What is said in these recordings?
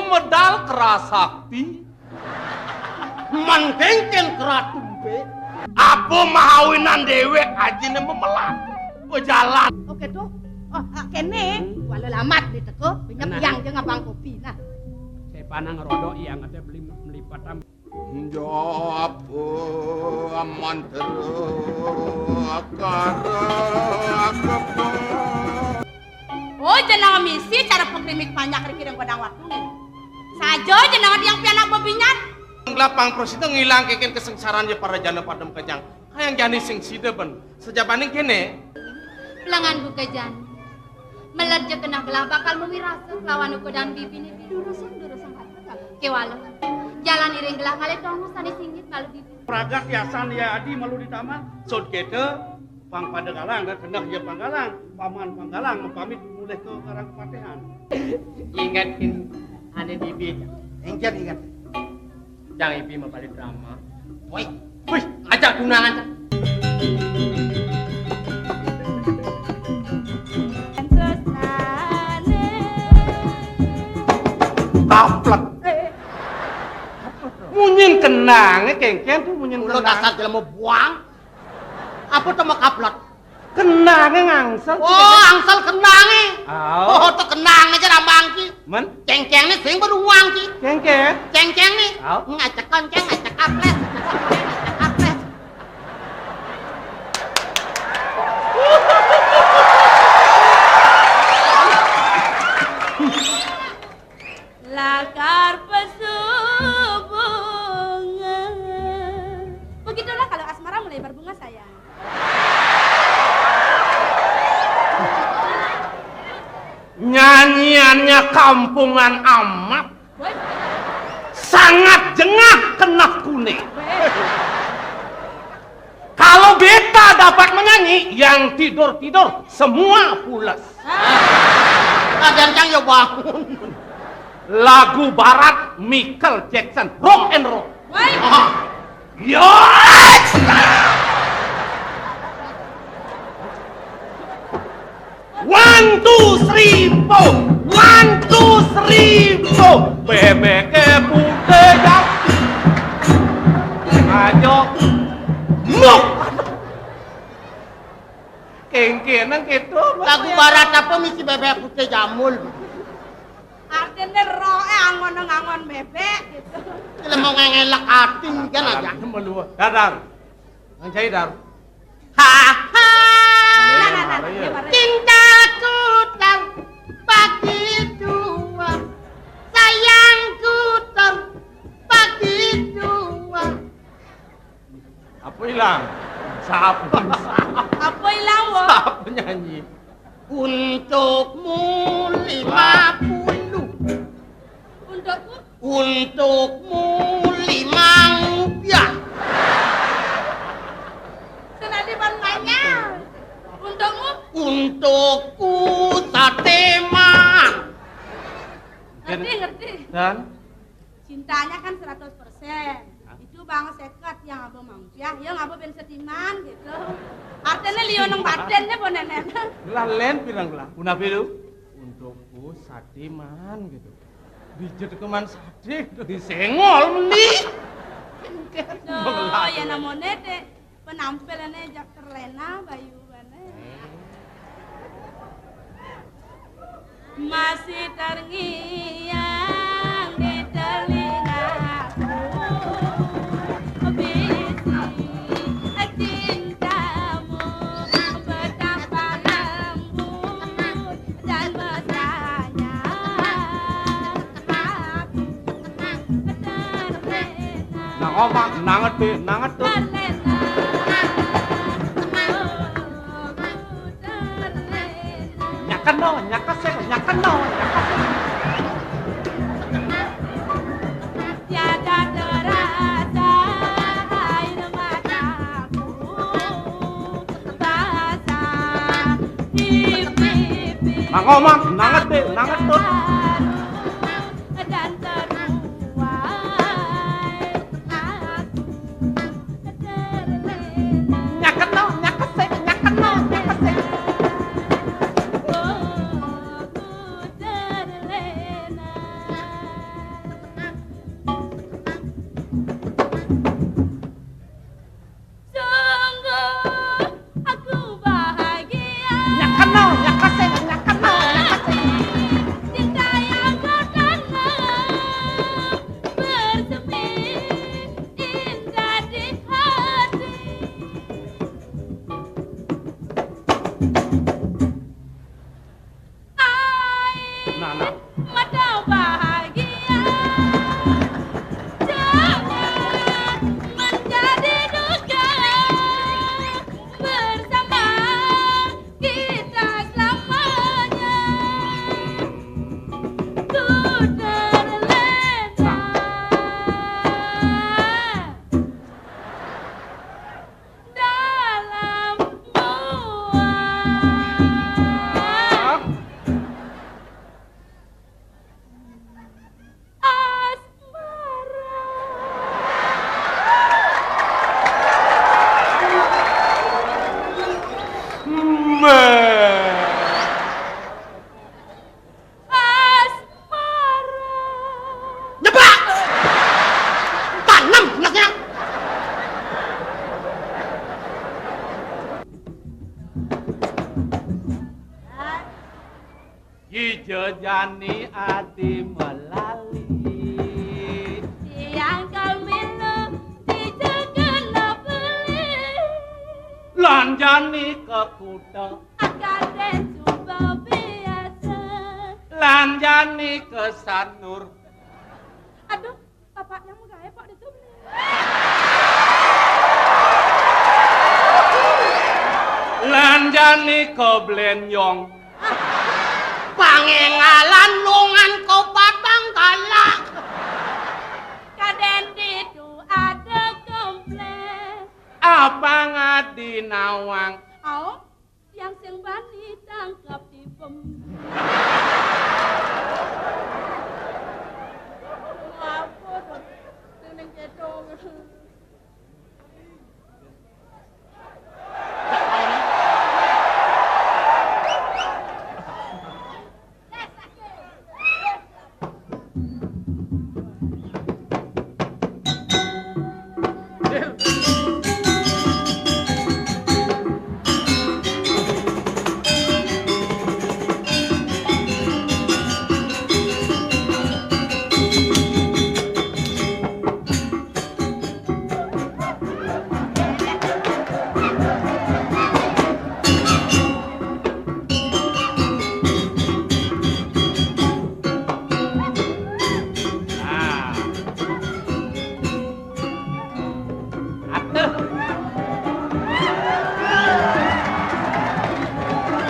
medal kerasakti. Mangkengken keratumpe. Apa mahawinan dewek ajine memelat. Pejalan. Oke tuh. Oh, kene walau lamat di teko, pinjam yang jeung abang kopi. Nah. Saya panang rodok yang ada beli melipat tam. Jawab aman Oh, jenang misi cara pengkrimik banyak riki godang waktu nih. Sajo jenang yang pianak bobinyan. Lapang prosito ngilang keken kesengsaraan je para jana padem kejang. Hayang jani sing sideben. Sejabaning kene. Pelangan buka jan. Melerja kena belah bakal memirasa lawan uko dan bibi durusung hati kewalo. Jalan iring gelah kali tongu sani singgit malu bibi. Pragat yasan ya adi malu di taman. Sod kete pang pada galang dan kendak ya panggalang. Paman panggalang pamit mulai ke karang kepatehan. Ingatkin ada bibi. Ingat. Jangan ibi mau balik drama. Woi, Wih, ajak tunangan. Kaplek. Munyin kenang kengken tuh munyin lo kenang. dasar jelema buang. Apa tuh mau kaplot? Kenang ngangsel. Oh, angsal kenange. Aw. Oh, tuh kenang aja rambang ki. Men Cengceng nih sing beruang ki. kengken. Cengceng nih. Aw. Ngajak konceng, ngajak kaples. Kaples. Lakar pesubungan. Begitulah kalau asmara mulai berbunga sayang. Nyanyiannya kampungan amat. Sangat jengah kena kuning. Kalau beta dapat menyanyi, yang tidur-tidur semua pulas. Kadang-kadang ya bangun. Lagu barat Michael Jackson, rock and roll. Yes! One, two, three, four. One, two, three, four. Bebek putih jak. Ayo. Muk. Kengkenan gitu. Lagu barat apa misi bebek putih jamul. Artinya roe angon bebek gitu. Kita mau ngelak ating kan aja. Dadar. Ang cai dar. Haha. Nah. Cintaku terbagi dua. Sayangku terbagi dua. Apa hilang? Siapa? Apa hilang wo? Siapa nyanyi? Untukmu 50. Untukku Untukmu 5 rupiah. senadi banyak. Untukmu Untukku sate mang. ngerti. Dan Cintanya kan 100%. Itu bang seket yang abang mangpiah, yang abang ben setiman gitu. Artinya liyo nang badannya bonenen. lalen pirang gelah. Punah pilu? Untukku sadiman gitu. Dijet keman sade disengol meni. Oh ya namanya deh penampilannya jak terlena bayu bane. Masih terngiang di telingaku bisi cintamu betapa lembut dan mesranya aku terlena. Nang omak nanget tuh. Nyakan no, nyakasek. Tiada terasa air mataku basah di pipi. Nang omak nanget tuh. Dan terbuai aku terlena. Nyakan no, nyakasek. Kijejani adi melali. Yang kalmilo dijegena beli. Lanjani ke kutha. Akade coba biasa. Lanjani ke Sanur. Aduh, bapaknya mau gawe kok itu beli. Lanjani ke Blenyong. Pangengalan lungan kau patang galak. Kaden itu ada komplek. Apa ngadi nawang. Oh, yang sing bani tangkap di pem. Apa tuh? Tenang cedong.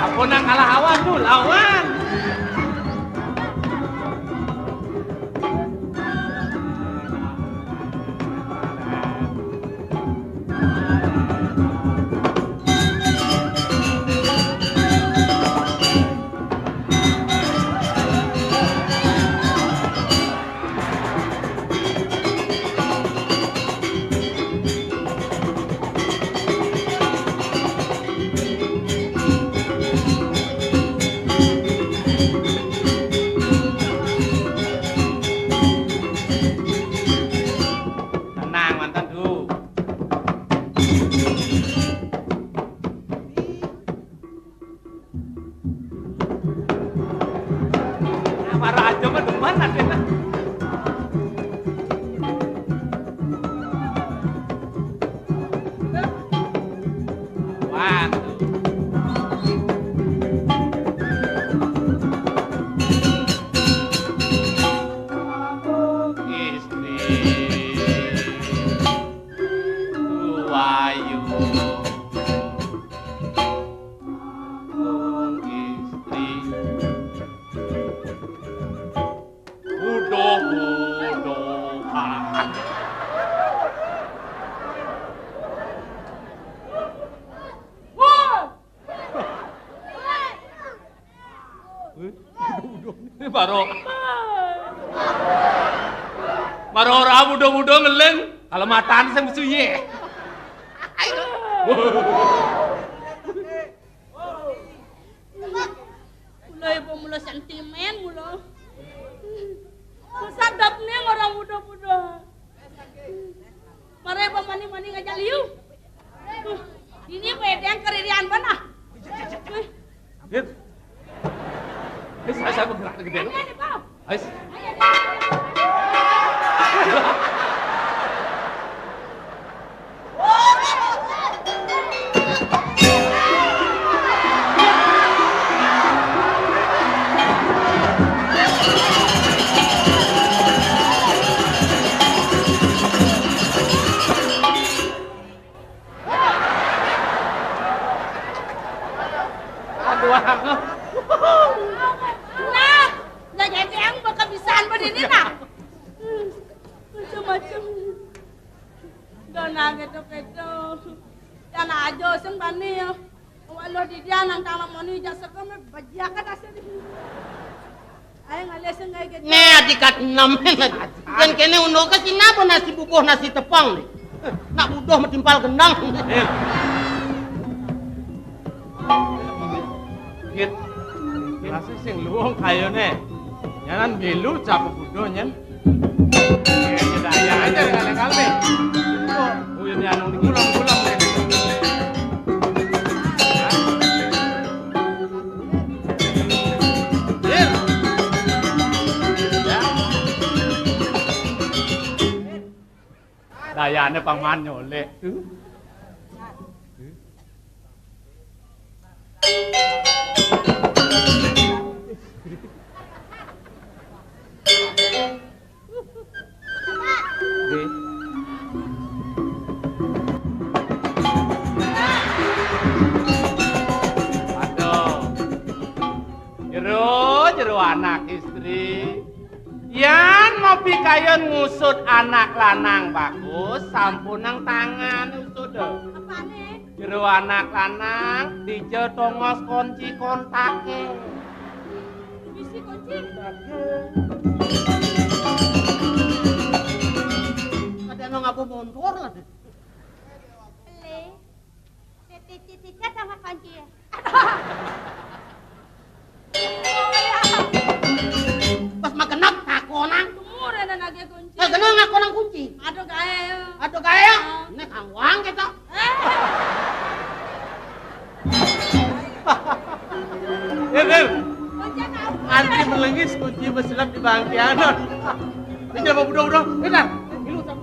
Aku nak kalah awan tuh, lawan. Tenang, mantan dulu. Apa raja mah demen ada. Wah. Wayu istri udo-udohan. Ini baru orang muda-muda ngeleng kalau mataan saya mesti ye. Mulai mula sentimen mula. Sadap nih orang muda-muda. Mare mani-mani ngajak liu. Ini wedeng keririan mana? Dit. Saya bergerak ke gede. Ini Pak. Ais. Aduh, aku. Nah, nggak jadi yang berkebiasaan begini nak. Macam-macam. Dona gitu-gitu. Dan aja sing bani ya. Walau di dia nang tanam mani jasa kami bajakan asal. Ayo ngalih sing kayak gitu. Ne adikat nemen. Dan kene uno ke sini apa nasi bubuh nasi tepang nih. Nak budoh metimpal gendang. Git. Rasa sing luang kayone. Nyanan milu capek budo nyen. Kita ayah aja dengan kali. Oh, ini anu ngulang-ngulang nih. Dayane paman nyolek. Jero anak istri. Yan ngopi kayon ngusut anak lanang bagus, sampun nang tangan usut. Apane? Jero anak lanang dijo tongos kunci kontake. Bisi kunci. Ada nang aku mundur lah. Le. Titik-titiknya sama kunci ya. Pas magenap takonang. Umur ada nage kunci. Magenap aku nang kunci. Aduh gae. Aduh kaya. Nek angwang kita. Eder, Kunci kau. anti melengis kunci meselap di bangkianan. Ini apa budak-budak? Eder, ilu sama.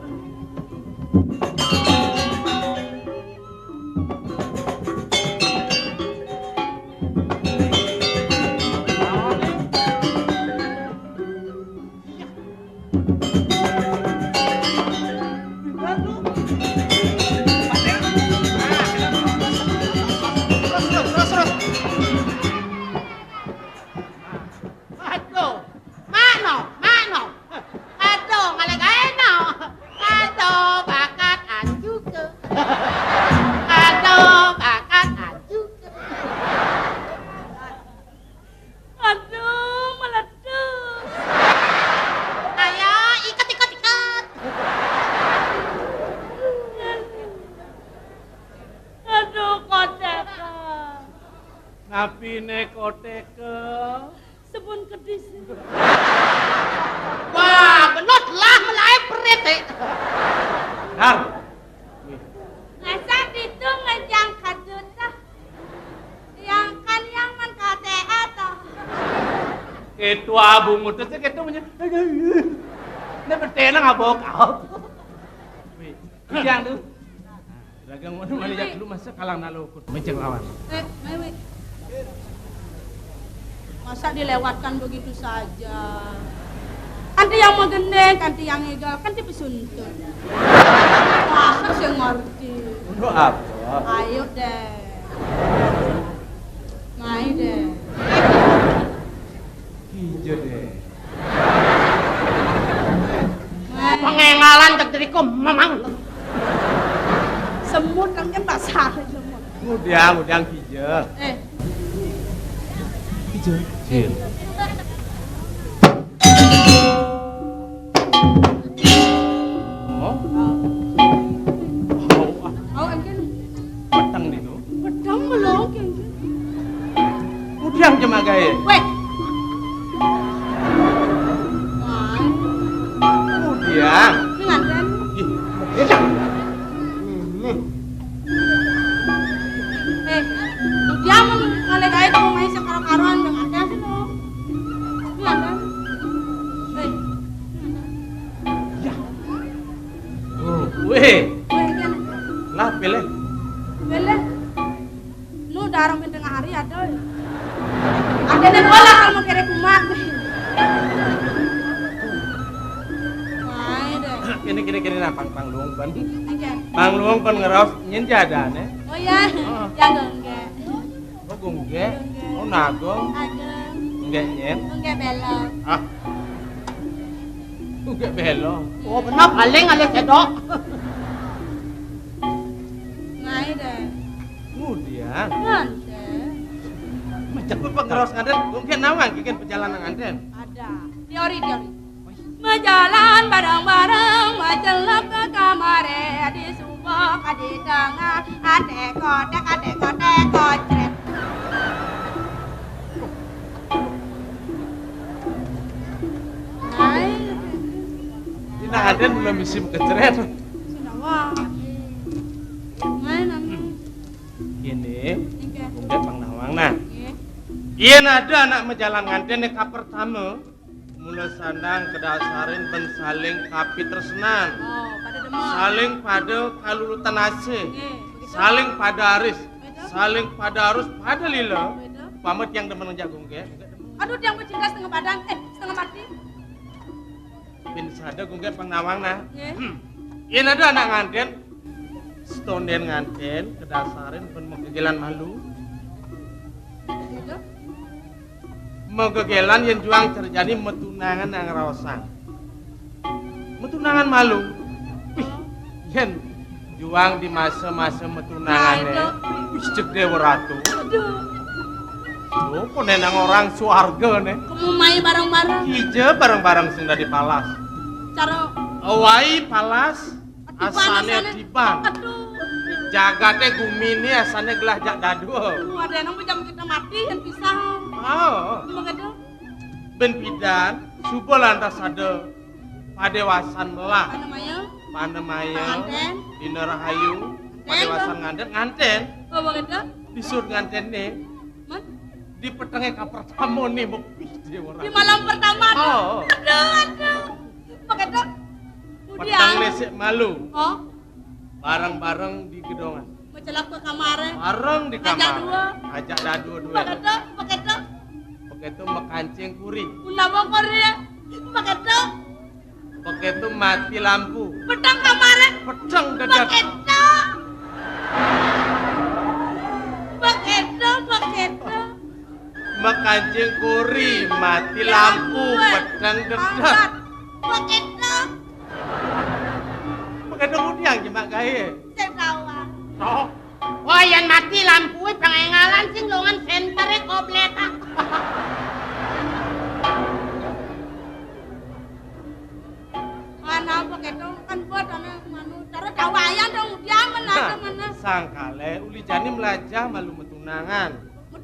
Aduh. Mano, mano. Aduh, ngalagaeno. Aduh, bakat anjuke. Aduh, bakat anjuke. Aduh, meletus. Ayo, ikat, ikat, ikat. Aduh, koteka. Ngapine koteke? Sebun kedis. Wah, benot lah melai perete. Dar. Ngasah itu ngejang kaduta. Yang kan yang man KTA toh. Ketua abu mutus ketua punya. Ini bertena nggak bawa kau. Yang tu. Dagang mana jak dulu masa kalang nalukut menceng lawan. Mewi. Masa dilewatkan begitu saja? Kanti yang mau gendeng, kanti yang egal, kanti pesuntun. Masa saya ngerti. Untuk apa? Ayo deh. Main deh. Hijau deh. Main. Pengengalan cek diriku memang. Semut kan basah semut. Udang hijau. Hijau. Cil. Oh. Oh, engken Petang nih tuh. pedang melong engken. Udang cuma gaya. Weh. Main. Udang. Ini nganten. Dia mau ngalek aja kamu main sekaro-karoan dengan ada sih lo. Ini nganten. Oh, weh. Weh, engken. Lah pilih. Bele. Nu darang di tengah hari ada. Ada nih bola kalau mau kere kumat. Main deh. Kini nah panglung pan. Engken. Panglung pan ngeraus nyen jadane. Oh ya, yang enggak. Oh gungge. Oh nagong. Ageng. Enggak nyen. Enggak belok. Ah. Enggak belok. Oh, benar paling alias sedok. Main deh. Kemudian Nanti macam apa ngeraus ngaden? Gungge nawang kikin perjalanan ngaden. ada teori. Berjalan bareng-bareng, menjelap ke kamar, di subak, di tengah, adek kocret. Main. Ini ngaden belum musim keceret. Sudah wah. Main namanya. Gini, Engke. gungge pangnawang nah. Nggih. Iya ada anak menjalan ngaden ka pertama. mula sandang kedasarin ben saling kapi tresnan. Oh, pada demen. Saling pada kalulutan asih. Nggih, begitu. Saling pada aris. Begitu. Saling pada arus pada lila. Begitu. Pamet yang demen jagung ke. Aduh, dia bercinta setengah badan, setengah mati. Bin sada gungge pangnawang nah. Nggih. Ini ada anak nganten. Stonden nganten kedasarin ben megegelan malu. Begitu. Megegelan yang juang terjadi metunangan yang rawasan. Metunangan malu. Wih, yen juang di masa-masa metunangannya. Wih, cek Dewa Ratu. Aduh, Tuh, penenang orang suarga nih. kemumai bareng-bareng. Hije bareng-bareng sing dari palas. Cara Awai palas asane asane. tiban. Aduh. Jagate gumini asane gelah jak dadu. Ada yang jam kita mati yang pisah. Oh, Begitu. ben pidan subo lantas ada padewasan melah. Apa namanya? Panemaya, Penganten. Dina Rahayu, padewasan nganten Oh, begitu. disur nganten nih Man? di petengnya ka pertama nih bepih Dewa Di Ratu. malam pertama. Oh. Aduh. Begitu. Petang Kemudian. nesek malu, Oh, bareng-bareng di gedongan. mencelak ke kamarnya. Bareng di Ngajak kamar. dua. Ajak dadu dua. Begitu, begitu. Begitu mekancing kuri. Undang Korea. Begitu. Begitu mati lampu. Pedang kamarnya. Pedang dedak. Begitu. Begitu, begitu. Mekancing kuri, mati lampu, pedang dedak. Begitu. Begitu kemudian jemak gaye. Saya kawan. Oh, Wah, yang mati lampu pengengalan sing longan sentere kobleta. Mana begitu kan buat ane manu cara kawayan dong dia mana mana. sangkale uli jani melajah malu metunangan.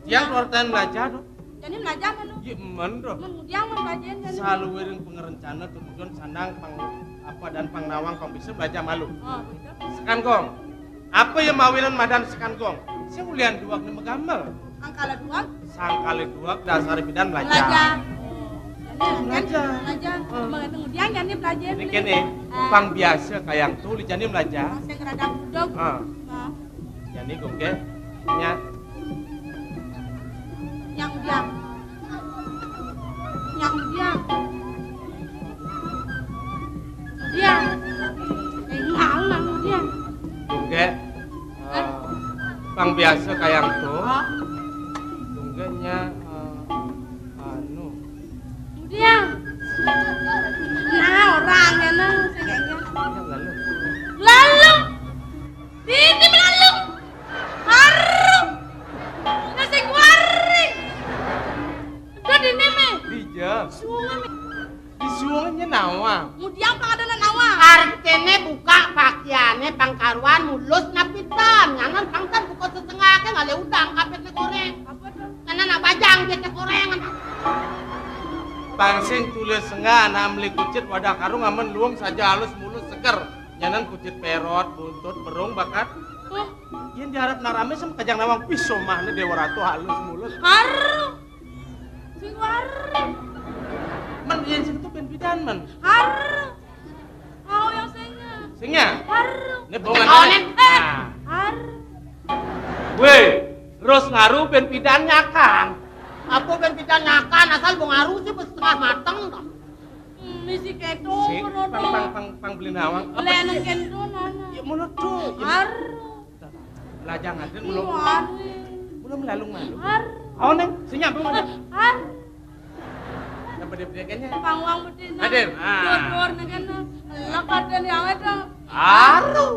Yang keluarkan melajah dong. Jadi belajar mana? Iya emen dong. Dia membacain kan. Selalu wering pengerencana kemudian sandang pang apa dan pangnawang kong bisa belajar malu. Oh, begitu. Sekan kong. Apa yang mawilan madan sekan kong? Saya ulian dua kena megamel. Angkala dua. Sangkale dua dasar bidan Belajar. belajar. Belajar. Belajar. Begitu kemudian jadi belajar. Ini kene pang biasa kayak tuh uli jani belajar. Saya kerada budok. Ah, jani gongke nya Yang dia. Yang dia. Dia. Ngalang dia. gongke pang biasa kayak tuh. Oh, Gongke nya anu dia. Nah, orangnya nah, saya kayaknya. nya lalu. Lalu. Ini lalu. Haru. Nasi goreng. Udah di neme. Dija, Sungai me. disuangnya nawa. Kemudian pang ada nawa. Artene buka pakaiannya pangkaruan mulus napitan. Nganan pangkan buka setengah ke ngale udang kapet le goreng. Apa tuh? Nganan nak bajang dia ke goreng. Pangsing tulis sengah anak meli kucit wadah karung aman luang saja halus mulus seger. Nyanan kucit perot, buntut, berung bakat. Oh, Yang diharap narame sama kajang nawang pisau mahnya Dewa Ratu halus mulus. haru. Si haru. Men yang situ bidan men. Haru. Oh, yang saya. Singnya. Haru. Ini bongan. Oh, Nen. Nah. Haru. Weh, terus ngaruh ben bidan nyakang. Apa ben kita nyakan asal bong aru sih setengah mateng toh. Misi keto. Si pang beli nawang. Leneng keto nana. Ya mulut tuh. Haru. Lajang aden Iya, belum. haru. Belum lalung malu. Haru. Oh neng, sinyap belum ada. Haru. Dapat dia Pangwang betina. Aden, ah. Dor negana. Lakaden yang itu. Aru.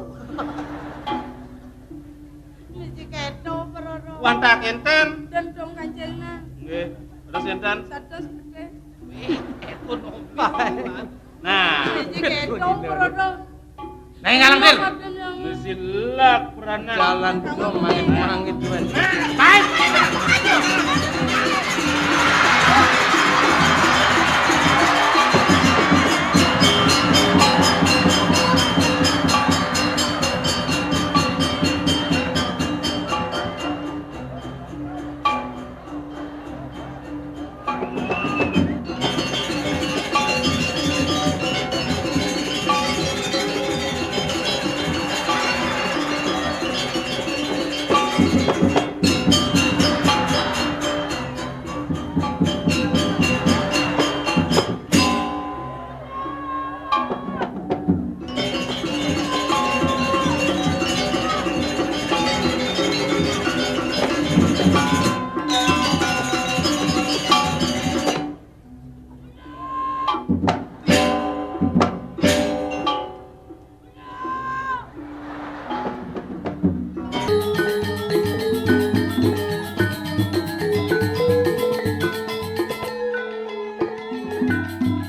Misi keto peroro. Wanta kenten. Dan dong kancengna. Nggih, terus enten. Satu gede. Nah, Misi keto peroro. nah ngalang dir. Lakaden yang Mesilak peranan jalan dong main orang itu. Baik.